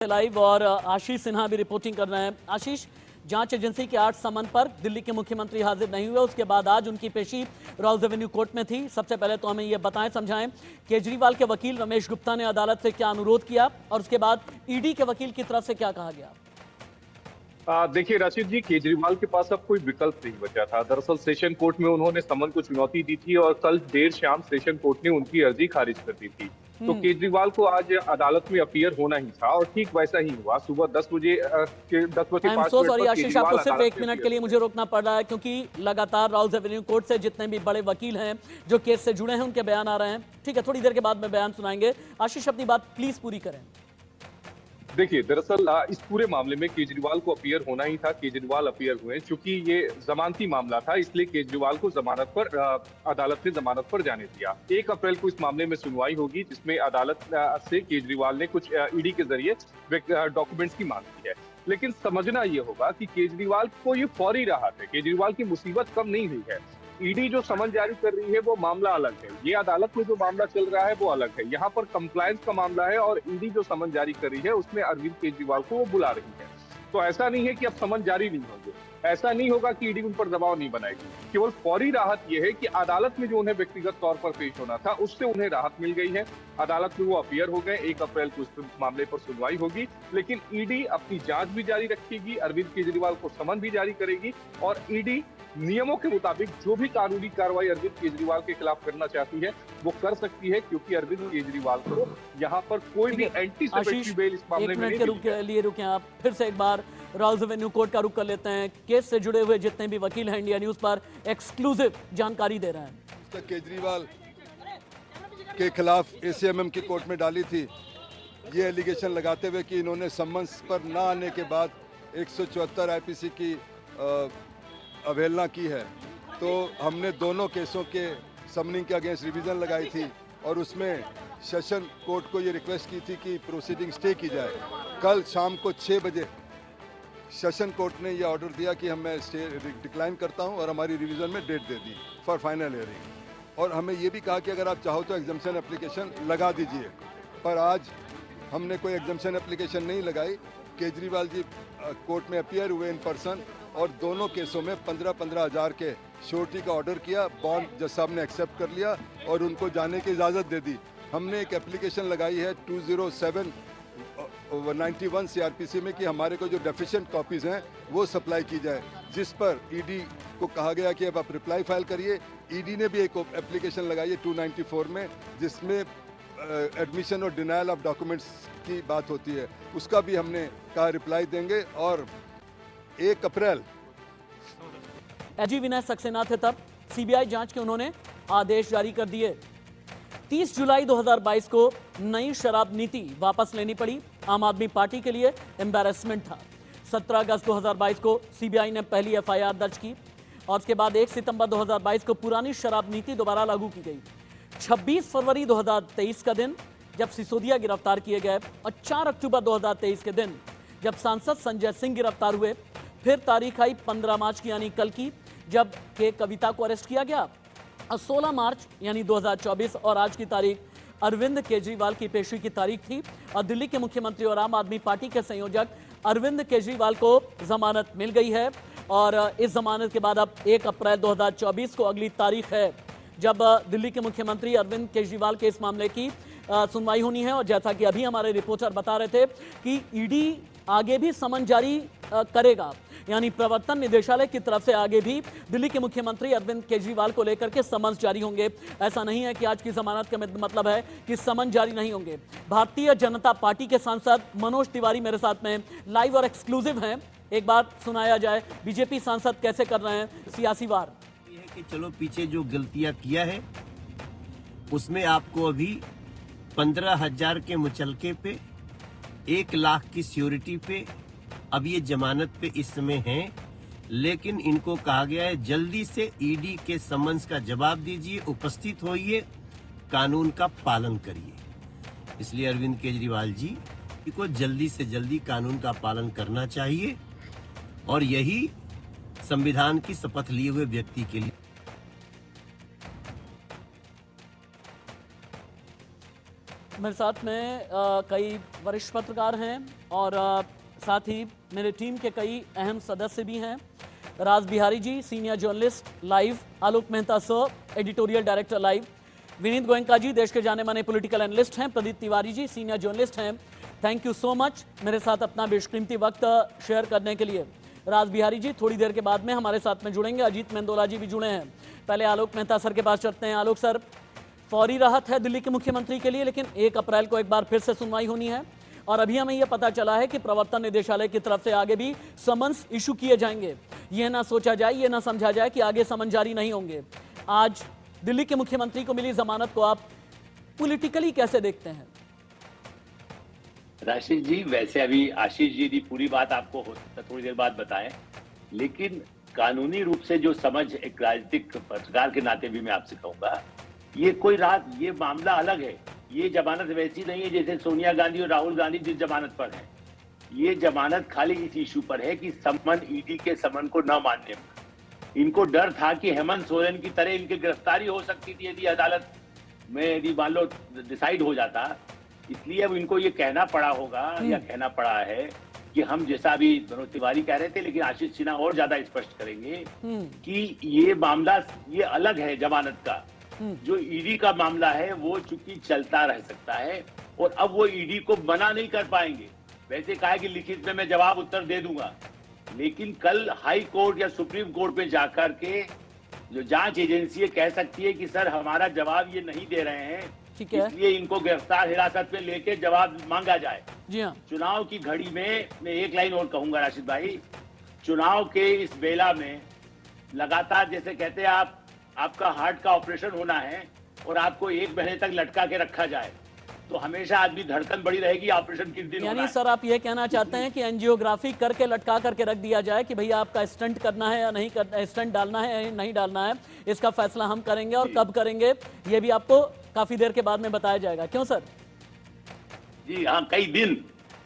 Live और आशीष सिन्हा भी reporting कर रहे हैं। आशीष, जांच एजेंसी के 8 समन पर दिल्ली के मुख्यमंत्री हाजिर नहीं हुए, उसके बाद आज उनकी पेशी रॉयल्स एवेन्यू कोर्ट में थी। सबसे पहले तो हमें यह बताएं, समझाएं, केजरीवाल के वकील रमेश गुप्ता ने अदालत से क्या अनुरोध किया और उसके बाद ईडी के वकील की तरफ से क्या कहा गया? देखिए राशिद जी, केजरीवाल के पास अब कोई विकल्प नहीं बचा था। दरअसल सेशन कोर्ट में उन्होंने समन को चुनौती दी थी और कल देर शाम सेशन कोर्ट ने उनकी अर्जी खारिज कर दी थी। तो केजरीवाल को आज अदालत में अपीयर होना ही था और ठीक वैसा ही हुआ। सुबह 10 बजे के 10:05 सॉरी आशीष, आपको सिर्फ 1 मिनट के लिए मुझे रोकना पड़ रहा है क्योंकि लगातार रॉयल्स एवेन्यू कोर्ट से जितने भी बड़े वकील हैं जो केस से जुड़े हैं उनके बयान आ रहे हैं। ठीक है, थोड़ी देर के बाद में बयान सुनाएंगे। आशीष, अपनी बात प्लीज पूरी करें। देखिए, दरअसल इस पूरे मामले में केजरीवाल को अपीयर होना ही था। केजरीवाल अपीयर हुए चूंकि ये जमानती मामला था, इसलिए केजरीवाल को जमानत पर अदालत ने जमानत पर जाने दिया। 1 अप्रैल को इस मामले में सुनवाई होगी, जिसमें अदालत से केजरीवाल ने कुछ ईडी के जरिए डॉक्यूमेंट्स की मांग की है। लेकिन समझना ये होगा कि केजरीवाल को ये फौरी राहत है, केजरीवाल की मुसीबत कम नहीं हुई है। ईडी जो समन जारी कर रही है वो मामला अलग है, ये अदालत में जो मामला चल रहा है वो अलग है। यहाँ पर कंप्लायंस का मामला है और ईडी जो समन जारी कर रही है उसमें अरविंद केजरीवाल को वो बुला रही है। तो ऐसा नहीं है कि अब समन जारी नहीं होंगे, ऐसा नहीं होगा कि ईडी उन पर दबाव नहीं बनाएगी। केवल फौरी राहत यह है कि अदालत में जो उन्हें व्यक्तिगत तौर पर पेश होना था उससे उन्हें राहत मिल गई है। अदालत में वो अपीयर हो गए। 1 अप्रैल को इस मामले पर सुनवाई होगी, लेकिन ईडी अपनी जांच भी जारी रखेगी, अरविंद केजरीवाल को समन भी जारी करेगी और ईडी नियमों के मुताबिक जो भी कानूनी कार्रवाई अरविंद केजरीवाल के खिलाफ करना चाहती है वो कर सकती है, क्योंकि अरविंद केजरीवाल को यहाँ पर कोई भी एंटीसिपेटरी बेल इस मामले में नहीं रुके आप। फिर से एक बार रॉयल्स एवेन्यू कोर्ट का रुख कर लेते हैं। केस से जुड़े हुए जितने भी वकील हैं इंडिया न्यूज पर एक्सक्लूसिव जानकारी दे रहे हैं। केजरीवाल के खिलाफ ACMM की कोर्ट में डाली थी, ये एलिगेशन लगाते हुए कि इन्होंने सम्मन्स पर न आने के बाद 174 IPC की अवहेलना की है। तो हमने दोनों केसों के समनिंग के अगेंस्ट रिवीजन लगाई थी और उसमें सेशन कोर्ट को ये रिक्वेस्ट की थी कि प्रोसीडिंग स्टे की जाए। कल शाम को 6 बजे सेशन कोर्ट ने ये ऑर्डर दिया कि मैं स्टे डिक्लाइन करता हूं और हमारी रिवीजन में डेट दे दी फॉर फाइनल हियरिंग। और हमें ये भी कहा कि अगर आप चाहो तो एग्जम्पशन एप्लीकेशन लगा दीजिए, पर आज हमने कोई एग्जम्पशन एप्लीकेशन नहीं लगाई। केजरीवाल जी कोर्ट में अपीयर हुए इन पर्सन और दोनों केसों में 15-15 हज़ार के श्योरिटी का ऑर्डर किया। बॉन्ड जज साहब ने एक्सेप्ट कर लिया और उनको जाने की इजाज़त दे दी। हमने एक एप्लीकेशन लगाई है 20791 CRPC में कि हमारे को जो डेफिशिएंट कॉपीज़ हैं वो सप्लाई की जाए, जिस पर ईडी को कहा गया कि अब आप रिप्लाई फाइल करिए। ईडी ने भी एक एप्लीकेशन लगाई है 294 में, जिसमें एडमिशन और डिनायल ऑफ डॉक्यूमेंट्स की बात होती है। उसका भी हमने कहा रिप्लाई देंगे। और 1 अप्रैल एजी विनय सक्सेना थे तब सीबीआई जांच के उन्होंने आदेश जारी कर दिए। 30 जुलाई 2022 को नई शराब नीति वापस लेनी पड़ी। आम आदमी पार्टी के लिए एम्बैरेसमेंट था। 17 अगस्त 2022 को सीबीआई ने पहली FIR दर्ज की और उसके बाद 1 सितंबर 2022 को पुरानी शराब नीति दोबारा लागू की गई। 26 फरवरी 2023 का दिन जब सिसोदिया गिरफ्तार किए गए और 4 अक्टूबर 2023 के दिन जब सांसद संजय सिंह गिरफ्तार हुए। फिर तारीख आई 15 मार्च की, यानी कल की, जब के कविता को अरेस्ट किया गया। और 16 मार्च यानी 2024 और आज की तारीख अरविंद केजरीवाल की पेशी की तारीख थी और दिल्ली के मुख्यमंत्री और आम आदमी पार्टी के संयोजक अरविंद केजरीवाल को जमानत मिल गई है। और इस जमानत के बाद अब 1 अप्रैल 2024 को अगली तारीख है जब दिल्ली के मुख्यमंत्री अरविंद केजरीवाल के इस मामले की सुनवाई होनी है। और जैसा कि अभी हमारे रिपोर्टर बता रहे थे कि ईडी आगे भी समन जारी करेगा, यानी प्रवर्तन निदेशालय की तरफ से आगे भी दिल्ली के मुख्यमंत्री अरविंद केजरीवाल को लेकर के समन जारी होंगे। ऐसा नहीं है कि आज की जमानत का मतलब है कि समन जारी नहीं होंगे। भारतीय जनता पार्टी के सांसद मनोज तिवारी मेरे साथ में लाइव और एक्सक्लूसिव हैं। एक बार सुनाया जाए बीजेपी सांसद कैसे कर रहे हैं सियासी वार। कि चलो पीछे जो गलतियां किया है उसमें आपको अभी 15,000 के मुचलके पे 1 लाख की सिक्योरिटी पे अब ये जमानत पे इस समय हैं, लेकिन इनको कहा गया है जल्दी से ईडी के समन्स का जवाब दीजिए, उपस्थित होइए, कानून का पालन करिए। इसलिए अरविंद केजरीवाल जी को जल्दी से जल्दी कानून का पालन करना चाहिए और यही संविधान की शपथ लिए हुए व्यक्ति के लिए मेरे साथ में कई वरिष्ठ पत्रकार हैं और साथ ही मेरे टीम के कई अहम सदस्य भी हैं। Raj Bihari ji, senior journalist live, Alok Mehta sir, editorial director live, Vineet Goenka ji, देश के जाने माने पॉलिटिकल एनालिस्ट हैं, प्रदीप तिवारी जी, सीनियर जर्नलिस्ट हैं। थैंक यू सो मच मेरे साथ अपना बेशकीमती वक्त शेयर करने के लिए। राज बिहारी जी थोड़ी देर के बाद में हमारे साथ में जुड़ेंगे। अजीत मेंदोला जी भी जुड़े हैं। पहले आलोक मेहता सर के पास चलते हैं। आलोक सर, फौरी राहत है दिल्ली के मुख्यमंत्री के लिए, लेकिन 1 अप्रैल को एक बार फिर से सुनवाई होनी है और अभी हमें यह पता चला है कि प्रवर्तन निदेशालय की तरफ से आगे भी समन्स इशू किए जाएंगे। यह ना सोचा जाए, यह ना समझा जाए कि आगे समन जारी नहीं होंगे। आज दिल्ली के मुख्यमंत्री को मिली जमानत को आप पॉलिटिकली कैसे देखते हैं? राशिद जी, वैसे अभी आशीष जी ने पूरी बात आपको थोड़ी देर बाद बताएं, लेकिन कानूनी रूप से जो समझ एक राजनीतिक पत्रकार के नाते भी मैं आपसे कहूंगा, ये मामला अलग है। ये जमानत वैसी नहीं है जैसे सोनिया गांधी और राहुल गांधी जिस जमानत पर है। ये जमानत खाली इस इशू पर है कि समन, ईडी के समन को न मानने में इनको डर था कि हेमंत सोरेन की तरह इनकी गिरफ्तारी हो सकती थी यदि अदालत में यदि मान लो डिसाइड हो जाता। इसलिए अब इनको ये कहना पड़ा होगा या कहना पड़ा है कि हम, जैसा अभी मनोज तिवारी कह रहे थे, लेकिन आशीष सिन्हा और ज्यादा स्पष्ट करेंगे कि ये मामला ये अलग है जमानत का। जो ईडी का मामला है वो चूंकि चलता रह सकता है और अब वो ईडी को मना नहीं कर पाएंगे। वैसे कहा कि लिखित में मैं जवाब उत्तर दे दूंगा, लेकिन कल हाई कोर्ट या सुप्रीम कोर्ट में जाकर के जो जांच एजेंसी कह सकती है कि सर हमारा जवाब ये नहीं दे रहे हैं, इसलिए इनको गिरफ्तार हिरासत में लेके जवाब मांगा जाए। जी हाँ। चुनाव की घड़ी में मैं एक लाइन और कहूंगा राशिद भाई, चुनाव के इस बेला में लगातार जैसे कहते हैं आपका हार्ट का ऑपरेशन होना है और आपको 1 महीने तक लटका के रखा जाए तो हमेशा आदमी धड़कन बड़ी रहेगी ऑपरेशन किस दिन होना है। यानी सर आप ये कहना चाहते हैं कि एंजियोग्राफी करके लटका करके रख दिया जाए कि भैया आपका स्टंट करना है या नहीं करना, स्टंट डालना है या नहीं डालना है, इसका फैसला हम करेंगे और कब करेंगे ये भी आपको काफी देर के बाद में बताया जाएगा। क्यों सर? जी हाँ, कई दिन।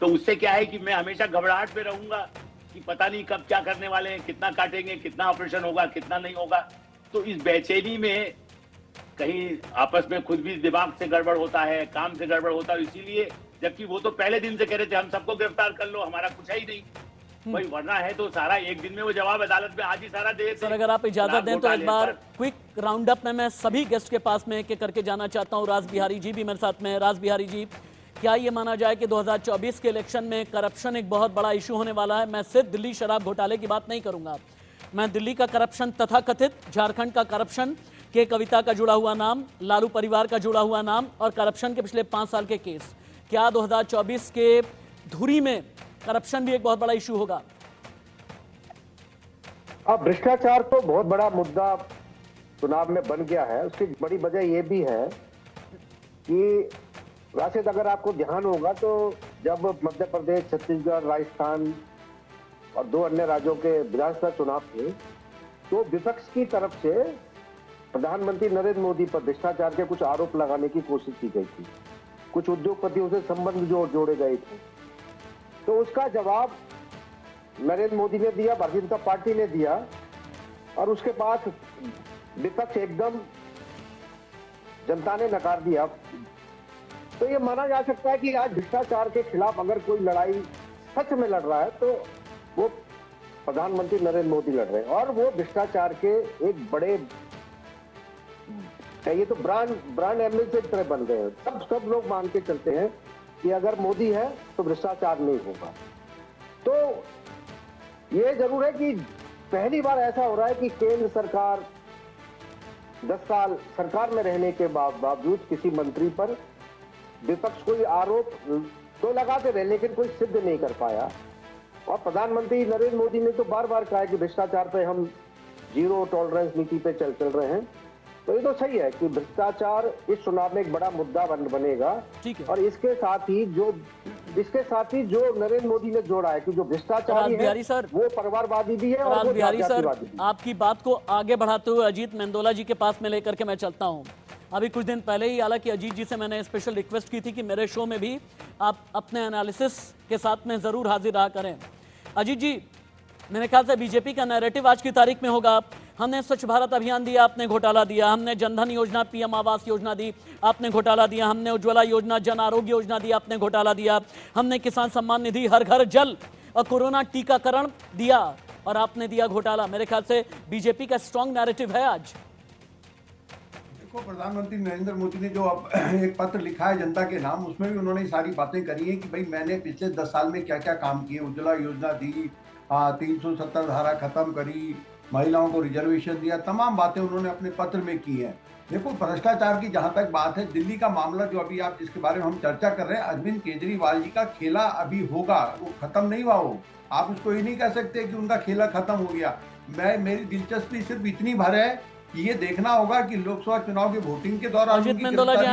तो उससे क्या है कि मैं हमेशा घबराहट में रहूंगा कि पता नहीं कब क्या करने वाले हैं, कितना काटेंगे, कितना ऑपरेशन होगा, कितना नहीं होगा। तो इस बेचैनी में कहीं आपस में खुद भी दिमाग से गड़बड़ होता है, काम से गड़बड़ होता है, इसीलिए जबकि वो तो पहले दिन से कह रहे थे हम सबको गिरफ्तार कर लो, हमारा कुछ है ही नहीं भाई, वरना है तो सारा एक दिन में वो जवाब अदालत में आज ही सारा दे। सर अगर आप इजाजत दें तो एक बार क्विक राउंड अप में मैं सभी गेस्ट के पास में एक करके जाना चाहता हूं। राज बिहारी जी भी मेरे साथ में। राज बिहारी जी, क्या ये माना जाए कि 2024 के इलेक्शन में करप्शन एक बहुत बड़ा इशू होने वाला है? मैं सिर्फ दिल्ली शराब घोटाले की बात नहीं करूंगा, मैं दिल्ली का करप्शन तथा कथित झारखंड का करप्शन, के कविता का जुड़ा हुआ नाम, लालू परिवार का जुड़ा हुआ नाम और करप्शन के पिछले 5 साल के केस, क्या 2024 के धुरी में करप्शन भी एक बहुत बड़ा इशू होगा? अब भ्रष्टाचार तो बहुत बड़ा मुद्दा चुनाव में बन गया है। उसकी बड़ी वजह यह भी है कि राशिद, अगर आपको ध्यान होगा तो जब मध्य प्रदेश, छत्तीसगढ़, राजस्थान और 2 अन्य राज्यों के विधानसभा चुनाव थे तो विपक्ष की तरफ से प्रधानमंत्री नरेंद्र मोदी पर भ्रष्टाचार के कुछ आरोप लगाने की कोशिश की गई थी। कुछ उद्योगपतियों से संबंध जोड़े गए थे, तो उसका जवाब नरेंद्र मोदी ने दिया, भारतीय जनता पार्टी ने दिया और उसके बाद विपक्ष एकदम जनता ने नकार दिया। तो ये माना जा सकता है कि आज भ्रष्टाचार के खिलाफ अगर कोई लड़ाई सच में लड़ रहा है तो वो प्रधानमंत्री नरेंद्र मोदी लड़ रहे हैं और वो भ्रष्टाचार के एक बड़े, ये तो ब्रांड एम्बेसडर की तरह बन गए हैं। सब लोग मान के चलते हैं कि अगर मोदी है तो भ्रष्टाचार नहीं होगा। तो ये जरूर है कि पहली बार ऐसा हो रहा है कि केंद्र सरकार 10 साल सरकार में रहने के बावजूद किसी मंत्री पर विपक्ष कोई आरोप तो लगाते रहे लेकिन कोई सिद्ध नहीं कर पाया। और प्रधानमंत्री नरेंद्र मोदी ने तो बार बार कहा है कि भ्रष्टाचार पे हम 0 टॉलरेंस नीति पे चल रहे हैं। तो ये तो सही है कि भ्रष्टाचार इस चुनाव में एक बड़ा मुद्दा बनेगा। और इसके साथ ही जो नरेंद्र मोदी ने जोड़ा है कि जो भ्रष्टाचारी है वो परिवारवादी भी है और वो जातिवादी भी। आपकी बात को आगे बढ़ाते हुए अजीत मेंदोला जी के पास में लेकर के मैं चलता हूं। अभी कुछ दिन पहले ही हालांकि अजीत जी से मैंने स्पेशल रिक्वेस्ट की थी कि मेरे शो में भी आप अपने एनालिसिस के साथ में जरूर हाजिर रहा करें। अजीत जी, मेरे ख्याल से बीजेपी का नैरेटिव आज की तारीख में होगा हमने स्वच्छ भारत अभियान दिया, आपने घोटाला दिया। हमने जनधन योजना, पीएम आवास योजना दी, आपने घोटाला दिया। हमने उज्ज्वला योजना, जन आरोग्य योजना दी, आपने घोटाला दिया। हमने किसान सम्मान निधि, हर घर जल और कोरोना टीकाकरण दिया और आपने दिया घोटाला। मेरे ख्याल से बीजेपी का स्ट्रॉन्ग नैरेटिव है आज। देखो, प्रधानमंत्री नरेंद्र मोदी ने जो अब एक पत्र लिखा है जनता के नाम, उसमें भी उन्होंने सारी बातें करी हैं कि भाई मैंने पिछले 10 साल में क्या क्या काम किए। उज्ज्वला योजना दी, 370 धारा खत्म करी, महिलाओं को रिजर्वेशन दिया, तमाम बातें उन्होंने अपने पत्र में की है। देखो, भ्रष्टाचार की जहां तक बात है, दिल्ली का मामला जो अभी आप जिसके बारे में हम चर्चा कर रहे हैं, अरविंद केजरीवाल जी का खेला अभी होगा, वो खत्म नहीं हुआ। वो आप उसको ये नहीं कह सकते कि उनका खेला खत्म हो गया। मेरी दिलचस्पी सिर्फ इतनी भर है कि ये देखना होगा कि लोकसभा चुनाव के वोटिंग के दौरान अजित उनकी मेंदोला जी, गिरफ्तारी